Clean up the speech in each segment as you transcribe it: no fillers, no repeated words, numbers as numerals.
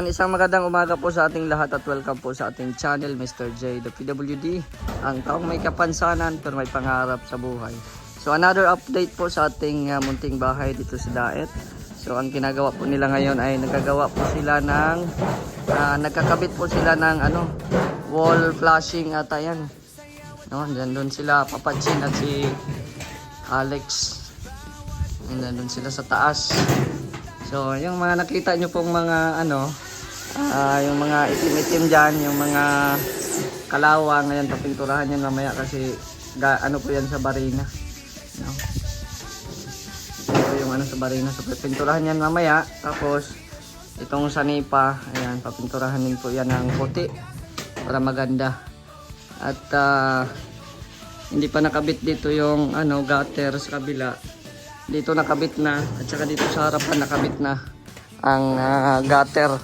Isang magandang umaga po sa ating lahat at welcome po sa ating channel, Mr. J, the PWD. Ang taong may kapansanan pero may pangarap sa buhay. So another update po sa ating munting bahay dito sa Daet. So ang ginagawa po nila ngayon ay nagkakabit po sila ng wall flashing ata yan. No, doon sila Papachin at si Alex. Doon sila sa taas. So yung mga nakita nyo pong mga yung mga itim-itim dyan, yung mga kalawang, ngayon papinturahan yan mamaya kasi po yan sa barina, no? So yung sa barina, so papinturahan yan mamaya. Tapos itong sanipa, ayan, papinturahan din po yan ng puti para maganda. At hindi pa nakabit dito yung gutter sa kabila. Dito nakabit na, at saka dito sa harapan nakabit na ang gutter.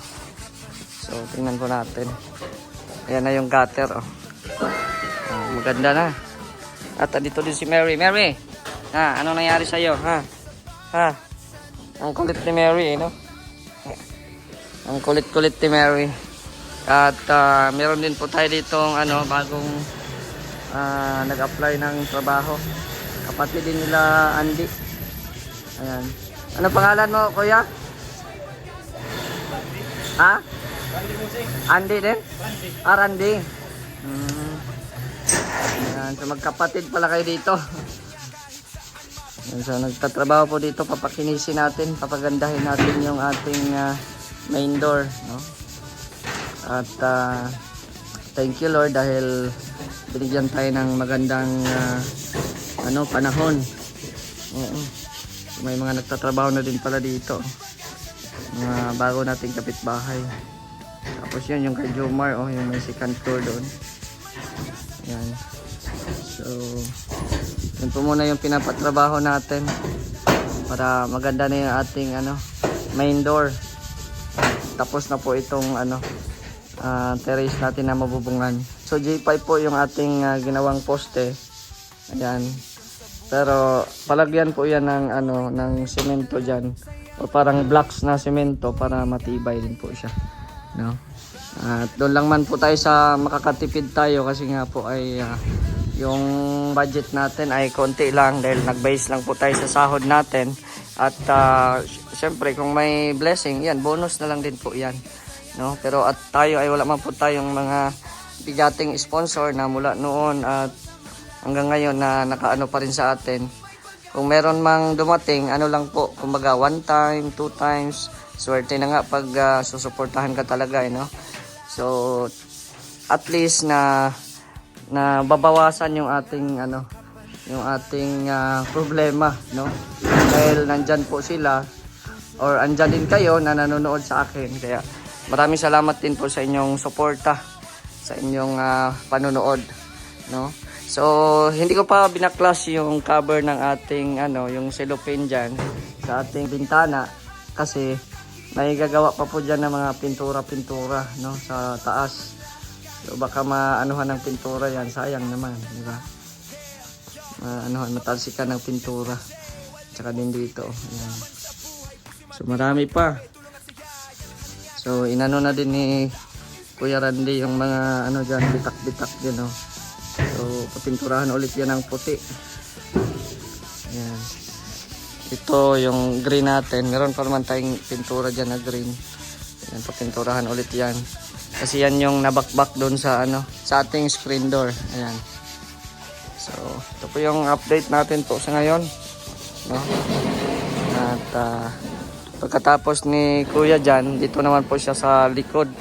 So tingnan po natin. Ayan na yung gutter, oh. Maganda na. At dito din si Mary. Mary, ano nangyari sa iyo, ha? Ang kulit ni Mary, no? Ang kulit-kulit ni Mary. At meron din po tayo ditong bagong nag-apply ng trabaho. Kapatid din nila Andy. Ayan. Ano pangalan mo, kuya? Ha? Andy din? Randy. Ayan, so magkapatid pala kayo dito. Ayan, so nagtatrabaho po dito, papakinisin natin, papagandahin natin yung ating main door, no? At thank you Lord dahil binigyan tayo ng magandang panahon. May mga nagtatrabaho na din pala dito, mga bago nating kapitbahay. Tapos yun yung kay Jomar, yung may second floor doon. Ayan. So yun po muna yung pinapatrabaho natin para maganda na yung ating main door. Tapos na po itong terrace natin na mabubungan. So J5 po yung ating ginawang poste. Ayan. Pero palagyan po yan ng semento diyan, o parang blocks na semento para matibay din po siya, no? At doon lang man po tayo sa makakatipid tayo kasi nga po ay yung budget natin ay konti lang dahil nag-base lang po tayo sa sahod natin. At syempre kung may blessing, yan bonus na lang din po yan, no? Pero at tayo ay wala man po tayong mga bigating sponsor na mula noon at hanggang ngayon na nakaano pa rin sa atin. Kung meron mang dumating, lang po, kumbaga 1 time, 2 times, swerte na nga pag susuportahan ka talaga, no? So at least na babawasan yung ating problema, no? Dahil nandyan po sila or andyan din kayo na nanonood sa akin. Kaya maraming salamat din po sa inyong suporta, sa inyong panonood, no? So hindi ko pa binaklas yung cover ng ating yung cellophane dyan sa ating bintana kasi may gagawa pa po dyan ng mga pintura, no, sa taas. So baka maanuhan ng pintura yan, sayang naman, di ba? Matalsikan ng pintura. Tsaka din dito, ayan. So marami pa. So inano na din ni Kuya Randy yung mga dyan, bitak-bitak din, no. So papinturahan ulit yan ng puti. Ayan. Ito yung green natin. Meron pa naman tayong pintura dyan na green. Ayan, papinturahan ulit yan. Kasi yan yung nabakbak doon sa sa ating screen door. Ayan. So ito po yung update natin po sa ngayon, no? At pagkatapos ni Kuya dyan, dito naman po siya sa likod,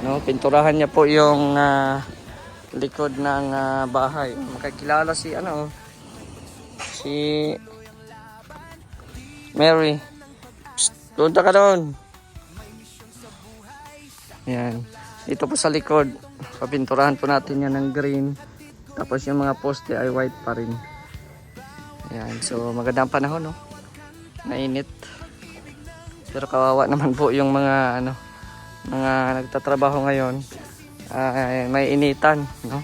no? Pinturahan niya po yung likod ng bahay. Makikilala si si Mary. Psst, punta ka doon. Yan. Dito po sa likod, papinturahan po natin yan ng green. Tapos yung mga poste ay white pa rin. Yan. So magandang panahon, no? Mainit. Pero kawawa naman po yung mga mga nagtatrabaho ngayon. May initan, no?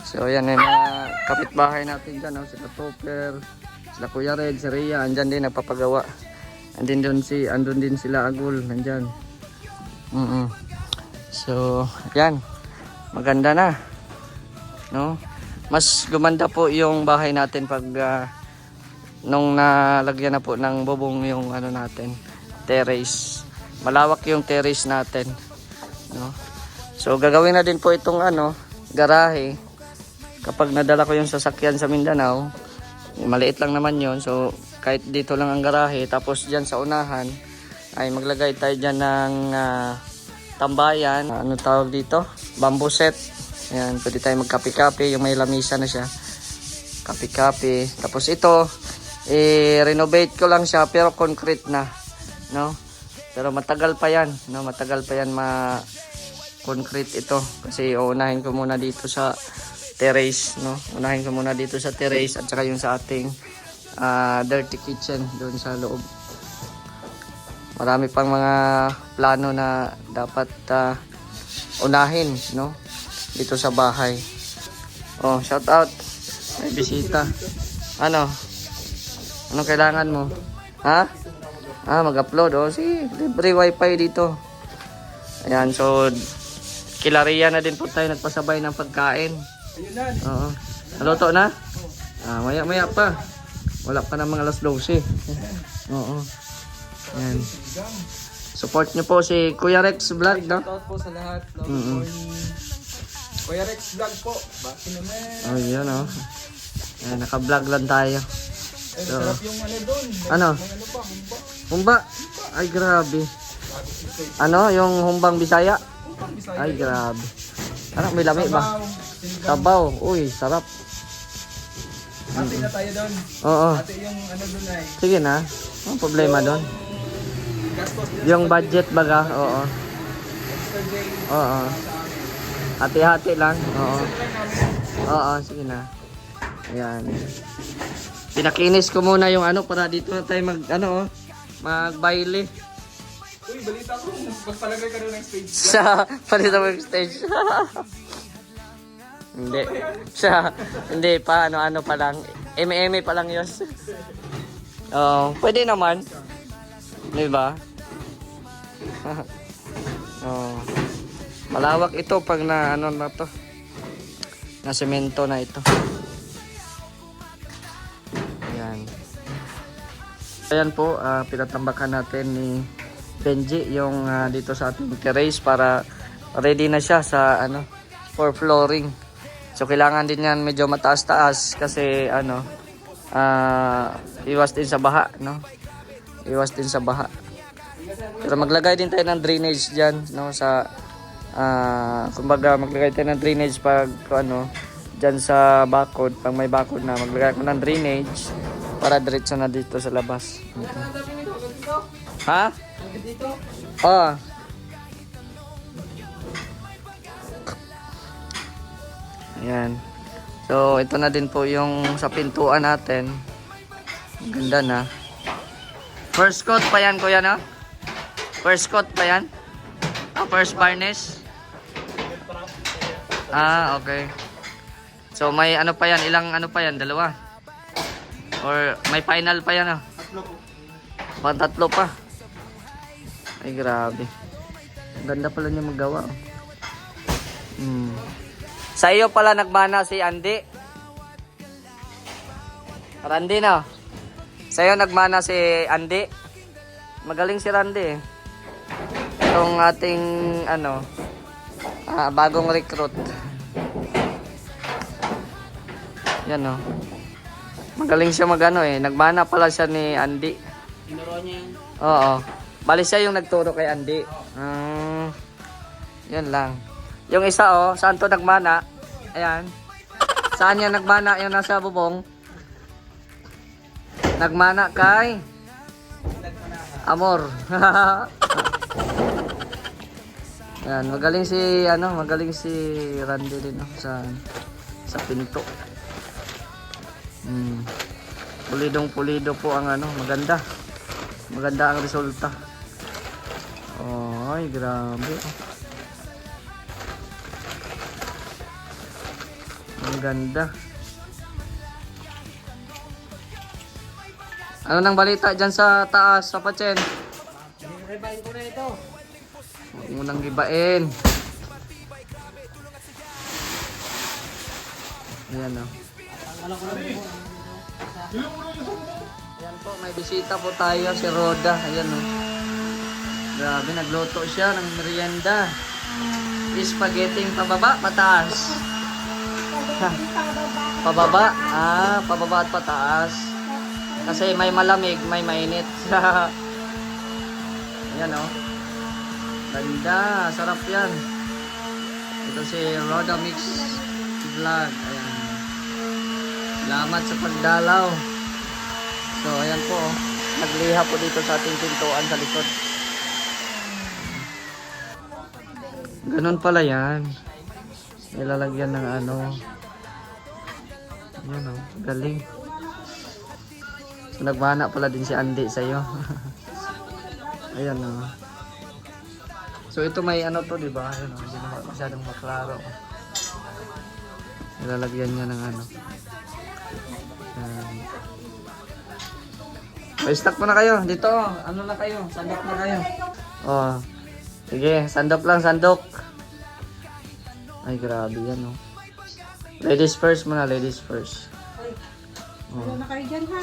So yan yung mga kapitbahay natin dyan, no? Sila Topper, sila Kuya Red, si Rhea, andyan din nagpapagawa. Andun din sila Agul, nandyan. Mm-mm. So, yan. Maganda na. No? Mas gumanda po yung bahay natin pag nung nalagyan na po ng bubong yung ano natin, terrace. Malawak yung terrace natin. No? So, gagawin na din po itong ano, garahe. Kapag nadala ko yung sasakyan sa Mindanao, maliit lang naman yon. So, kahit dito lang ang garahe, tapos dyan sa unahan, ay maglagay tayo dyan ng tambayan. Ano tawag dito? Bamboo set. Ayan, pwede tayo magkape-kape. Yung may lamisa na siya. Kape-kape. Tapos ito, renovate ko lang siya, pero concrete na. No? Pero matagal pa yan. No? Matagal pa yan concrete ito. Kasi uunahin ko muna dito sa terrace, no? Unahin ko muna dito sa terrace at saka yung sa ating dirty kitchen doon sa loob. Marami pang mga plano na dapat unahin, no? Dito sa bahay. Oh, shout out. May bisita. Ano? Anong kailangan mo? Ha? Mag-upload. Oh, libre wifi dito. Ayan, so kilariya na din po tayo nagpasabay ng pagkain. Oo. Naluto na? Maya pa. Wala pa namang alas 12. Oo. Yan. Support nyo po si Kuya Rex Vlog, no? Shout po sa lahat. Love morning. Kuya Rex Vlog po. Baki naman. Oh, yan, oh. Yan, naka-vlog lang tayo. So, sarap yung ano doon. Ano? Ano pa? Humba? Ay, grabe. Ano? Yung humbang Bisaya? Bisaya. Ay, grabe. Ano, may lami ba? Sabaw. Uy, sarap. Ate na tayo doon. Oo. Ate yung ano doon ay. Sige na. Ang problema doon. Gastos din. Yung budget baga, oo. Extra day. Oo. Hati-hati lang. Oo. Oo, sige na. Ayan. Pinakinis ko muna yung ano para dito na tayo magbaile. Uy, balita ko. Magpalagay ka doon ng stage. Sa palito mo yung stage. Hindi. Hindi pa ano pa lang. Eme pa lang 'yun. Oh, pwede naman. 'Di ba? Oh. Malawak ito pag na ano na to. Na semento na ito. Ayan. Ayan po, pinatambakan natin ni Benji yung dito sa ating terrace para ready na siya sa ano for flooring. So kailangan din yan medyo mataas-taas kasi ano iwas din sa baha, no? Iwas din sa baha. Pero maglagay din tayo ng drainage diyan, no, sa kumbaga maglagay tayo ng drainage pag ano diyan sa bakod, pag may bakod na maglagay ko ng drainage para diretso na dito sa labas. Ha? Dito. Oh. Ayan. So, ito na din po yung sa pintuan natin. Ganda na. First coat pa yan, kuya, no? First coat pa yan? First varnish? Okay. So, may ano pa yan? Ilang ano pa yan? Dalawa? Or may final pa yan, no? Tatlo pa. Ay, grabe. Ang ganda pala niya magawa. Sa iyo pala nagmana si Andy. Randy, no? Sa iyo nagmana si Andy. Magaling si Randy, eh. Itong ating, bagong recruit. Yan, no? Magaling siya Nagmana pala siya ni Andy. Tinuro niya yun. Oo. Bali siya yung nagturo kay Andy. Yun lang. Yung isa, saan to nagmana? Ayan. Saan yan nagmana? Yung nasa bubong. Nagmana kay Amor. Ayan, magaling si Randy din, no? sa pinto. Pulidong-pulido po ang maganda. Maganda ang resulta. Ay, grabe. Ang ganda. Ano nang balita dyan sa taas, sa Pachen? Revive ko na ito. Huwag mo nang gibain. Ayan o. Ayan po, may bisita po tayo, si Roda. Ayan o. Grabe, nagluto siya ng merienda. Spaghetti pababa, pataas. Pababa? Ah, pababa at pataas. Kasi may malamig, may mainit. Ayan o. Ganda, sarap yan. Ito si Roda Mix Vlog. Ayan. Salamat sa pagdalaw. So, ayan po. Nagliha po dito sa ating pintuan sa likod. Ganun pala yan. Nilalagyan ng ano. Ayan o, galing. So, nagmana pala din si Andy sa'yo. Ayan o. So, ito may ano to, diba? Ayan o, hindi naman masyadong maklaro. Nilalagyan niya ng ano. Ayan. Stop mo na kayo. Dito, ano na kayo? Sandok na kayo. Oh. Sige, sandok lang, sandok. Ay, grabe yan, oh. Ladies first muna, ladies first. Ano na kayo dyan, ha?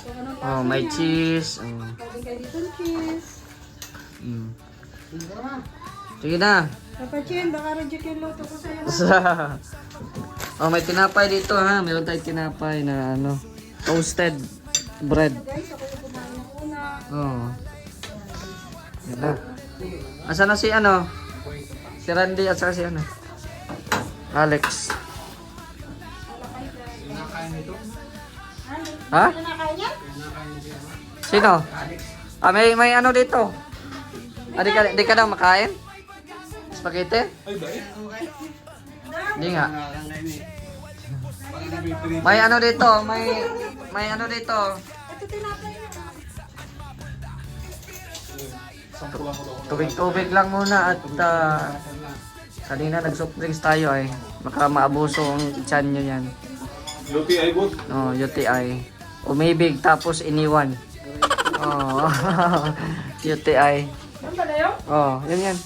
Kung anong lasa Oh, may niya. cheese. Pwede kayo dito ng cheese. Sige na. Papa Chin, baka reject yung luto ko sa'yo. Oh, may tinapay dito, ha. Meron tayong tinapay na ano, toasted bread. Guys, ako yung kumain ng una. Oh. Yan na. Asa na si ano? Si Randy at saka si ano? Alex. Ha? Ano na kayo niya? Sino? Ah, may ano dito. Ah, di ka daw makain? Spaghetti? Hindi nga. May ano dito, may ano dito. Ito tinapay niya. Tubig-tubig lang muna at kanina nag-soft drinks tayo ay baka maabuso ang tiyan nyo yan. UTI boss. Oh, UTI. Umibig tapos iniwan. Oh, UTI. Ano ba na yun? Oh, yan.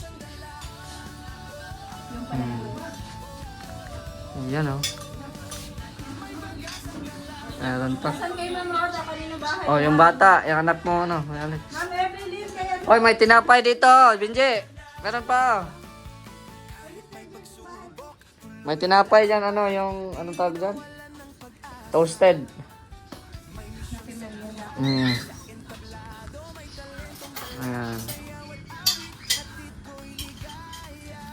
Yan oh. Meron pa. Saan kayo Ma'am Roda? Kanino bahay? Oh, yung bata, yung anak mo ano, Alex. Ma'am Evelyn, kaya Oy, may tinapay dito, Binji. Meron pa. May tinapay diyan ano, yung anong tawag diyan? Toasted. Ayan.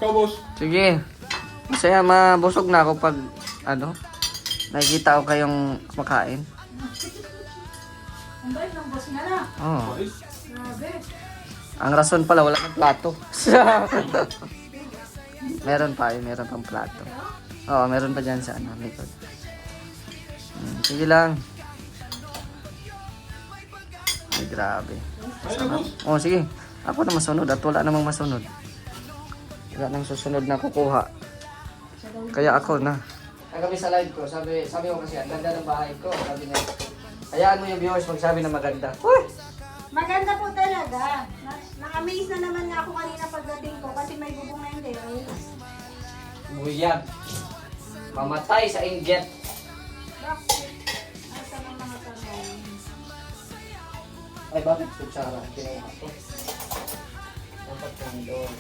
Ikaw boss. Sige. Masaya mabusog na ako pag ano, nakikita ko kayong kumakain. ang bait ng boss nga na. Oh. Grabe. Ang rason pala wala ng plato. Meron pa, meron pang plato. Oo, meron pa dyan sa ano, likod. Sige lang. Ay, grabe. Sarap. Oh, sige. Ako na masunod at wala namang masunod. Wala nang susunod na kukuha. Kaya ako na. Kagabi sa live ko, sabi ko kasi, ang ganda ng bahay ko. Sabi niya, hayaan mo yung viewers magsabi na maganda. Uy! Maganda po talaga. Na-amaze na naman nga ako kanina pagdating ko kasi may bubong na yung terrace. Buyag. Mamatay sa inggit. Bakit? Asa ng mga tanong? Ay, bakit kutsara? Kinuha ko. Dapat kang doon.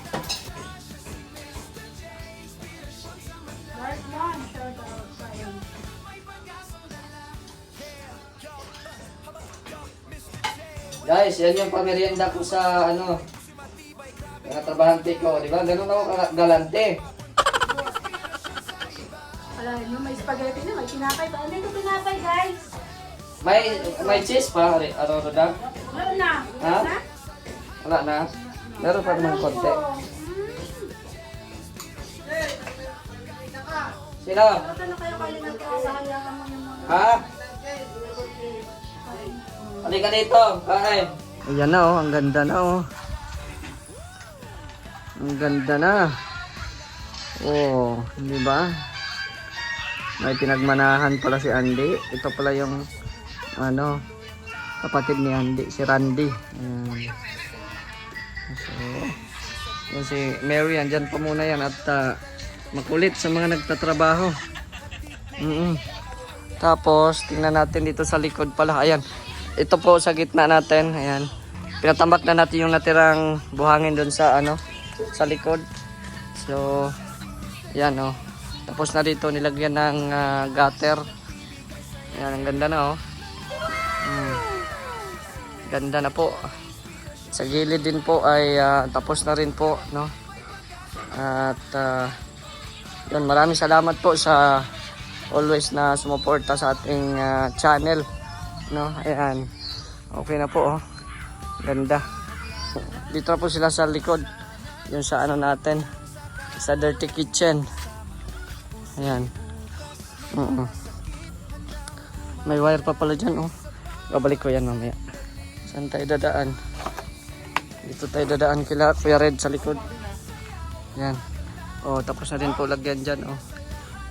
Dark one, shout out sa'yo. Guys, yan yung pamerienda ko sa ano, mga trabahante ko, di ba? Ganun ako galante. Alam nyo, may spaghetti na, may tinapay pa. Ano ito tinapay, guys? May cheese pa, Roda? Wala na. Ha? Na? Wala na. Meron pa naman konti. Sino? Baka na kayo kayo nagkasahayakan mo yung mga... Ha? Halika dito, kain. Ayan na oh, ang ganda na oh. Ang ganda na. Oh, di ba? May pinagmanahan pala si Andy. Ito pala yung ano, kapatid ni Andy, si Randy. Ayan. So, Yan si Mary, andyan pa muna yan at makulit sa mga nagtatrabaho. Tapos, tingnan natin dito sa likod pala. Ayan, ito po sa gitna natin. Ayan, pinatambak na natin yung natirang buhangin doon sa sa likod. So, ayan oh. Tapos na dito nilagyan ng gutter. Ayan, ang ganda na oh. Ganda na po. Sa gilid din po ay tapos na rin po, no? At yun, maraming salamat po sa always na sumuporta sa ating channel, no? Ayan. Okay na po oh. Ganda. Dito na po sila sa likod. Yung sa natin, sa dirty kitchen. Ayan. May wire pa pala dyan oh. Babalik ko yan mamaya. Saan tayo dadaan? Dito tayo dadaan kila Kuya Red sa likod. Yan. Oh, tapos na din po lagyan dyan oh.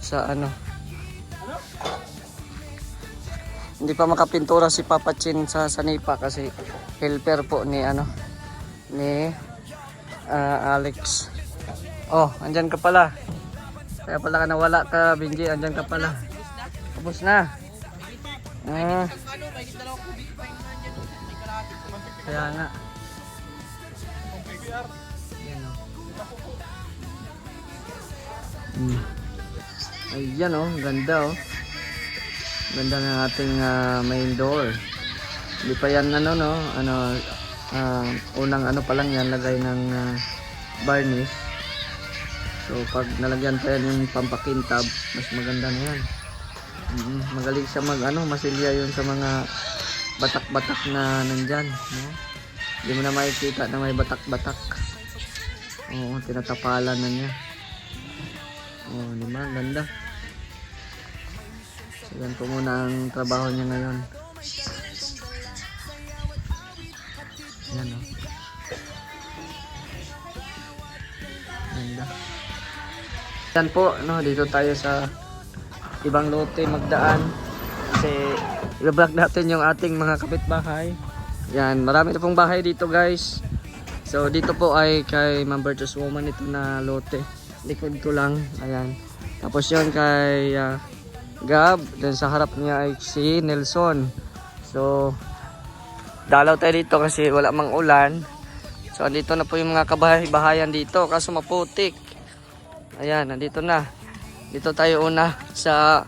Sa Hindi pa makapintura si Papa Chin sa Sanipa kasi helper po ni ni Alex. Oh, andyan ka pala. Kaya pala ka nawala ka, Benji. Andyan ka pala. Tapos na. Kaya nga. Ayan oh. Ayan oh, ganda oh. Ganda ng ating main door. Hindi pa yan unang pa lang yan, lagay ng varnish. So pag nalagyan pa yan yung pampakintab, mas maganda na yan. Magaling siya masilya yun sa mga batak-batak na nandyan, no? Hindi mo na makikita na may batak-batak. Oo, tinatapalan na niya. Oo, diba? Ganda. So yan po muna ang trabaho niya ngayon. Yan o. Ganda. Yan po, dito tayo sa ibang lote magdaan. Kasi i-vlog natin yung ating mga kapitbahay. Yan, marami na pong bahay dito guys. So dito po ay kay Ma'am Virtuous Woman ito na lote. Likod ko lang, ayan. Tapos yun kay Gab, then sa harap niya ay si Nelson. So dalaw tayo dito kasi wala mang ulan. So andito na po yung mga kabahay-bahayan dito, kaso maputik. Ayan, nandito na. Dito tayo una sa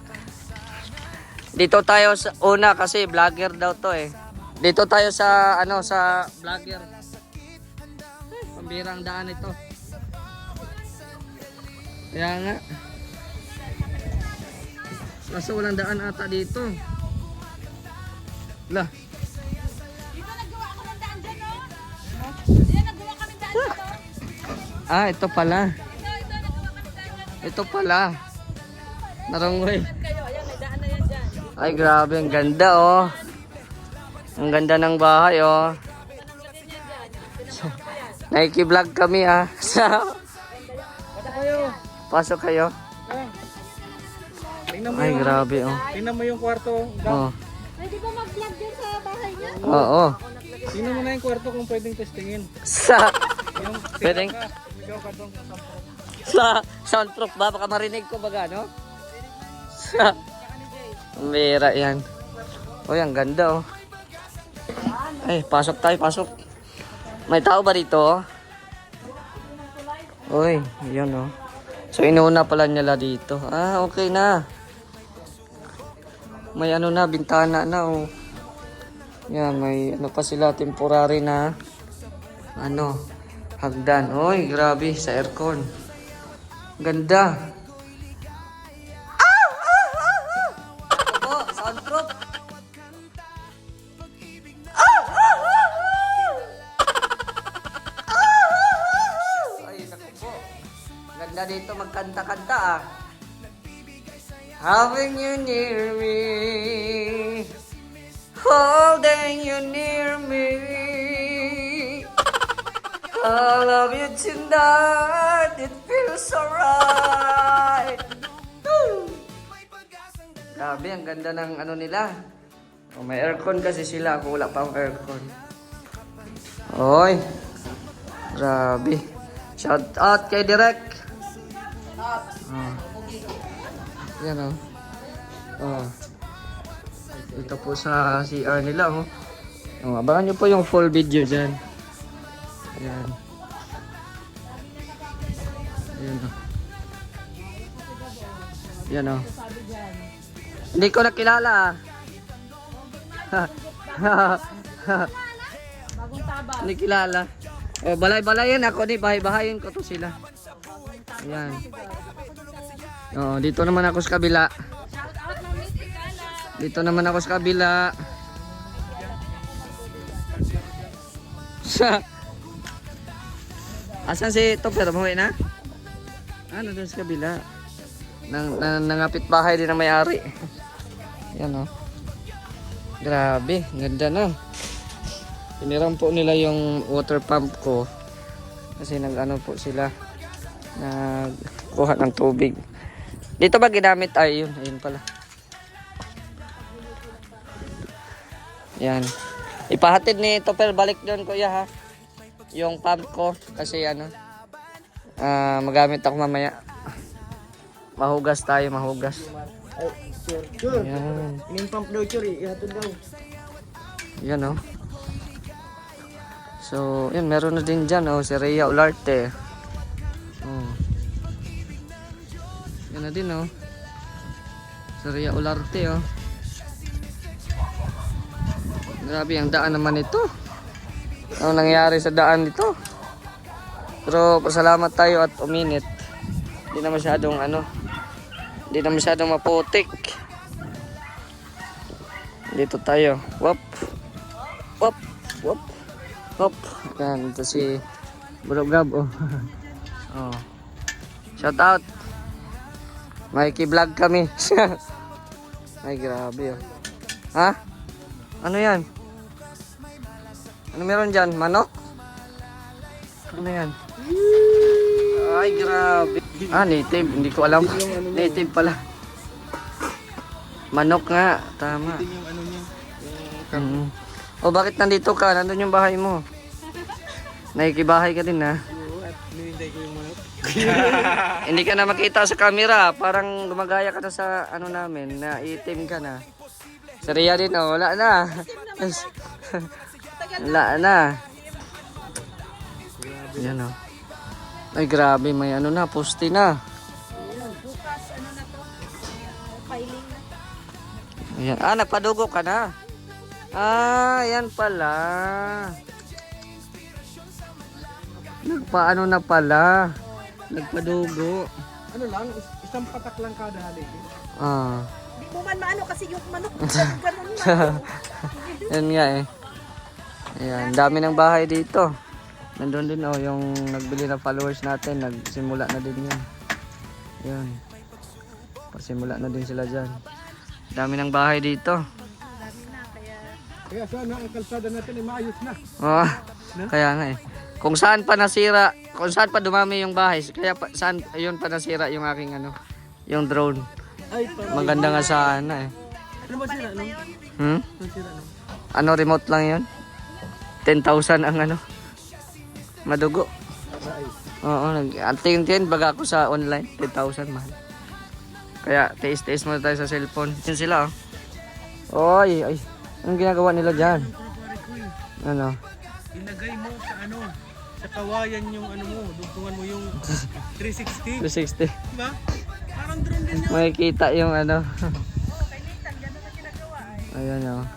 kasi vlogger daw to eh. Dito tayo sa sa vlogger. Pambirang daan ito. Kaya nga. Kaso walang daan ata dito. Lah. Dito naggawa ako ng daan dyan, no? Dito naggawa kami daan dito. Ah, ito pala. Ito pala. Narangway. Kayo, ayan, may daan na yan dyan. Ay, grabe. Ang ganda, oh. Ang ganda ng bahay, oh. Naiki-vlog kami, ah. Pasok kayo. Ay, grabe, oh. Tingnan mo yung kwarto. Oh. Pwede ba mag-vlog dyan sa bahay niya? Oo. Tingnan mo na yung kwarto kung pwedeng testingin. Yung Pwedeng. ikaw ka doon. Sa soundproof ba? Baka marinig ko baga, no? Mera yan. Uy, ang ganda, oh. Ay, pasok tayo, pasok. May tao ba dito? Uy, yun, oh. So, inuuna pala nila dito. Ah, okay na. May bintana na, oh. Yan, may pa sila, temporary na, hagdan. Uy, grabe, sa aircon. Ganda. Ito po, soundproof. Ay, naku po. Ganda dito magkanta-kanta, ah. Having you near me, holding you near me, I love you tonight, it feels so right. Woo! Grabe, ang ganda ng nila. Oh, may aircon kasi sila, ako wala pa ang aircon. Oy, grabe. Shout out kay Direk. Yan o. Ito po sa CR nila oh. Abangan nyo po yung full video dyan. Ayan. Ayan o. Yan o. Hindi ko nakilala Bagong taba. Hindi kilala. O balay-balayan ako ni bahay-bahayin ko to sila. Ayan. Dito naman ako sa kabila. Shout out ng Mysticala. Dito naman ako sa kabila. Asan si Topper? Umuwi na? Doon sa kabila. Nangapit bahay din ang may-ari. Yan o. Grabe, ganda na. Piniram po nila yung water pump ko. Kasi nag-ano po sila. Nagkuha ng tubig. Dito ba ginamit? Ay, yun. Ayun pala. Yan. Ipahatid ni Topper balik doon kuya ha. Yung pump ko. Kasi ano. Magamit ako mamaya. Mahugas tayo, mahugas. Ay, sure. Yan. Yung pump daw, sure. Ihatid daw. Yan o. So, yun. Meron na din dyan si Rhea Olarte. Yan na din si Rhea Olarte Grabe ang daan naman ito. Ano nangyari sa daan nito? Pero pasalamat tayo at uminit. Hindi na masyadong hindi na masyadong maputik. Dito tayo. Wop. Wop. Wop. Wop. Yan, ito si Bulogab Shout out. Vlog kami. Ay grabe Ha? Ano yan? Ano meron dyan? Manok? Ano yan? Ay grabe. Native. Hindi ko alam. Native pala. Manok nga. Tama. Ito yung ano niya. Bakit nandito ka? Nandun yung bahay mo. Nakikibahay ka din ha. At nilintay ko yung manok. Hindi ka na makita sa camera. Parang gumagaya ka na sa namin. Na itim ka na. Sa Rhea din wala na. Wala na. Yan Ay grabe, may poste na. Bukas, na to? Filing na. Ayan. Nagpadugo ka na. Yan pala. Nagpaano na pala. Nagpadugo. Ano lang, isang patak lang kada halik. Hindi mo man maano kasi yung manok. Ganun lang. Yan nga Ayan, dami ng bahay dito. Nandun din yung nagbili na followers natin, nagsimula na din yun. Yan. Pasimula na din sila dyan. Dami ng bahay dito. Kaya sana ang kalsada natin ay maayos na. Kaya nga Kung saan pa nasira, kung saan pa dumami yung bahay, kaya saan yun pa nasira yung aking yung drone. Ay, Maganda nga sana Ano ba sila? Ano sila? Remote lang yun? 10,000 ang madugo. Oo, nag-anting-tin baga ako sa online, 10,000 mahal. Kaya tiis-tiis muna tayo sa cellphone. Yan sila Oy, anong ginagawa nila dyan? Ilagay mo sa kawayan yung mo, dugtungan mo yung 360. 360. Diba? Parang drone din yun. Makikita yung Ayan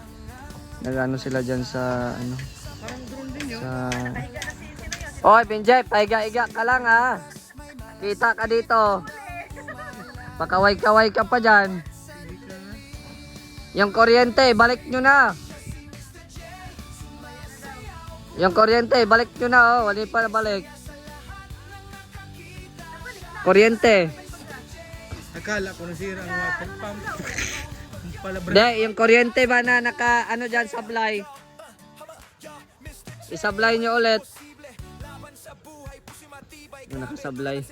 Nag-ano sila dyan sa Parang drone din yun. Oy, Benjay, pahiga-higa ka lang Kita ka dito. Pakaway-kaway ka pa dyan. Yung kuryente, balik nyo na. Yung kuryente, balik nyo na Wali pa na balik. Kuryente. Akala ko nasira ang water pump. Hindi, yung kuryente ba na naka dyan, supply. I-supply nyo ulit. Yung nakasablay.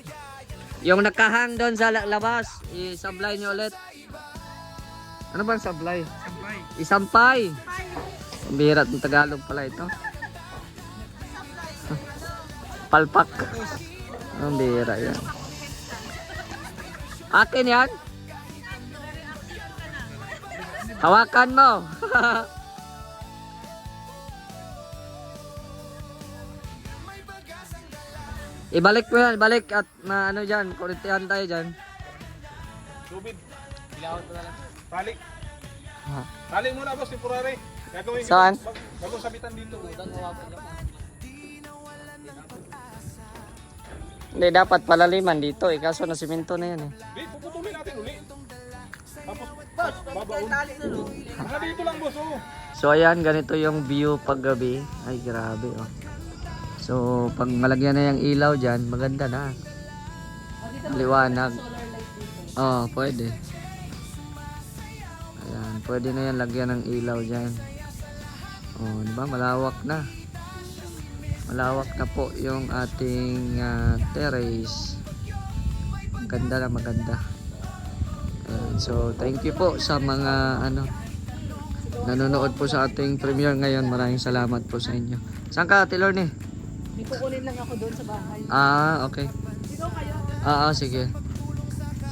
Yung nakahang doon sa labas, i-supply nyo ulit. Ano bang supply? Sampay. Isampay. Ang bihirat ng Tagalog pala ito. Palpak. Ang bira yan. Akin yan? Hawakan mo. Ibalik mo yan, balik at ano dyan, kurintihan tayo dyan. Tubig. Tali. Ha? Tali muna boss, temporary. Gagawin Saan? Bagong sabitan dito. Hindi, dapat palaliman dito eh, kaso na simento na yan eh. Di, puputulin natin uli. Tapos, babaon. Dito lang boss, oh. So ayan, ganito yung view paggabi. Ay grabe oh. So pag malagyan na yung ilaw dyan, maganda na. Liwanag. Oh, pwede. Ayan, pwede na yan lagyan ng ilaw dyan. Oh, di ba? Malawak na. Malawak na po yung ating terrace. Maganda na maganda. Ayan, so thank you po sa mga nanonood po sa ating premiere ngayon. Maraming salamat po sa inyo. Saan ka, Ate Lorne? May kukunin lang ako doon sa bahay. Ah, okay. Dito kayo. Sige.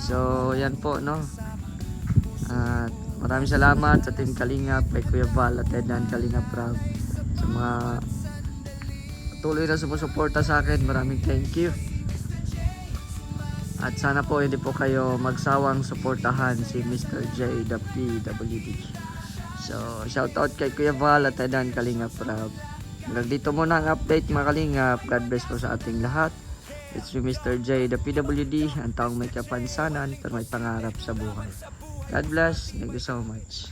So, yan po, no? At maraming salamat sa Team Kalingap, kay Kuya Val at Edan Kalingap Rob. Sa mga patuloy na sumusuporta sa akin, maraming thank you. At sana po hindi po kayo magsawang suportahan si Mr. J, the PWD. So, shout out kay Kuya Val at Edan Kalingap Rob. Hanggang dito muna ang update mga Kalingap. God bless po sa ating lahat. It's you Mr. J, the PWD, ang taong may kapansanan pero may pangarap sa buhay. God bless. Thank you so much.